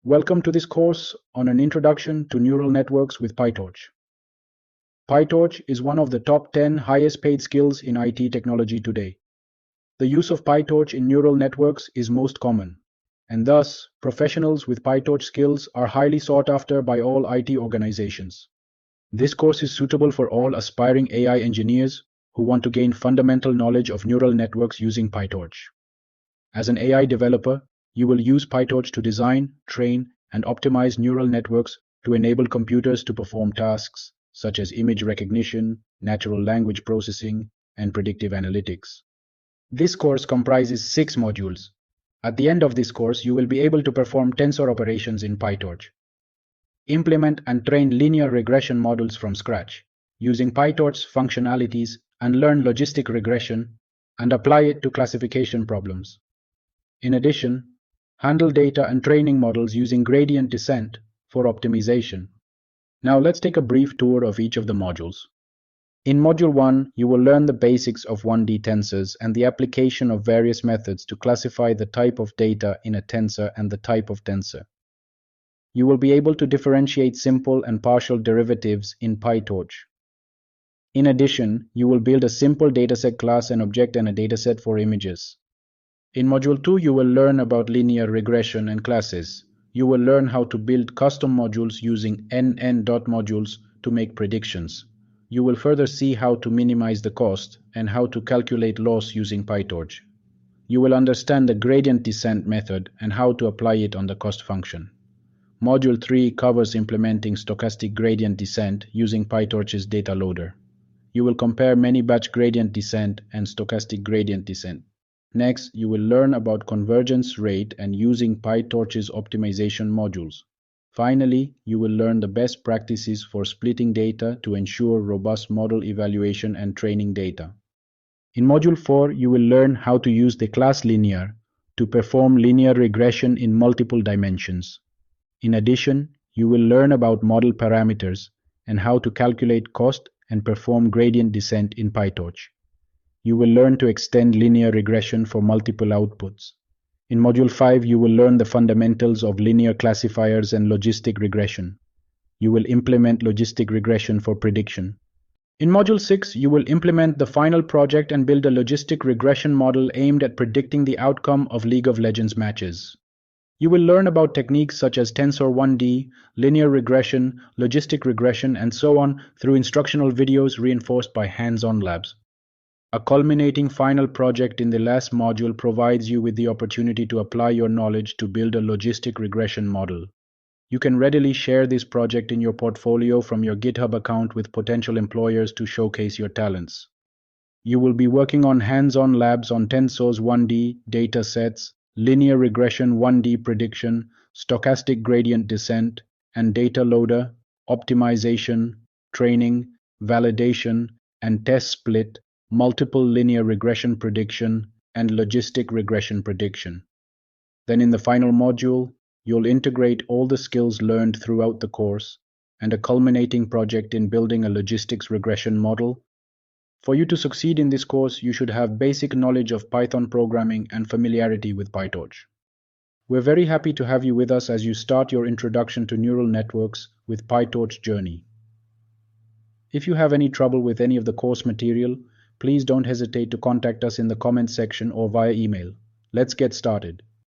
Welcome to this course on an introduction to neural networks with PyTorch. PyTorch is one of the top 10 highest paid skills in IT technology today. The use of PyTorch in neural networks is most common, and thus professionals with PyTorch skills are highly sought after by all IT organizations. This course is suitable for all aspiring AI engineers who want to gain fundamental knowledge of neural networks using PyTorch. As an AI developer, you will use PyTorch to design, train, and optimize neural networks to enable computers to perform tasks such as image recognition, natural language processing, and predictive analytics. This course comprises 6 modules. At the end of this course, you will be able to perform tensor operations in PyTorch, implement and train linear regression models from scratch, using PyTorch's functionalities, and learn logistic regression and apply it to classification problems. In addition, handle data and training models using gradient descent for optimization. Now let's take a brief tour of each of the modules. In Module 1, you will learn the basics of 1D tensors and the application of various methods to classify the type of data in a tensor and the type of tensor. You will be able to differentiate simple and partial derivatives in PyTorch. In addition, you will build a simple dataset class and object and a dataset for images. In Module 2, you will learn about linear regression and classes. You will learn how to build custom modules using NN.modules to make predictions. You will further see how to minimize the cost and how to calculate loss using PyTorch. You will understand the gradient descent method and how to apply it on the cost function. Module 3 covers implementing stochastic gradient descent using PyTorch's data loader. You will compare many batch gradient descent and stochastic gradient descent. Next, you will learn about convergence rate and using PyTorch's optimization modules. Finally, you will learn the best practices for splitting data to ensure robust model evaluation and training data. In Module 4, you will learn how to use the class linear to perform linear regression in multiple dimensions. In addition, you will learn about model parameters and how to calculate cost and perform gradient descent in PyTorch. You will learn to extend linear regression for multiple outputs. In Module 5, you will learn the fundamentals of linear classifiers and logistic regression. You will implement logistic regression for prediction. In Module 6, you will implement the final project and build a logistic regression model aimed at predicting the outcome of League of Legends matches. You will learn about techniques such as tensor 1D, linear regression, logistic regression, and so on through instructional videos reinforced by hands-on labs. A culminating final project in the last module provides you with the opportunity to apply your knowledge to build a logistic regression model. You can readily share this project in your portfolio from your GitHub account with potential employers to showcase your talents. You will be working on hands-on labs on tensors 1D data sets, linear regression 1D prediction, stochastic gradient descent, and data loader, optimization, training, validation, and test split, multiple linear regression prediction, and logistic regression prediction. Then in the final module, you'll integrate all the skills learned throughout the course and a culminating project in building a logistics regression model. For you to succeed in this course, you should have basic knowledge of Python programming and familiarity with PyTorch. We're very happy to have you with us as you start your introduction to neural networks with PyTorch journey. If you have any trouble with any of the course material, please don't hesitate to contact us in the comments section or via email. Let's get started.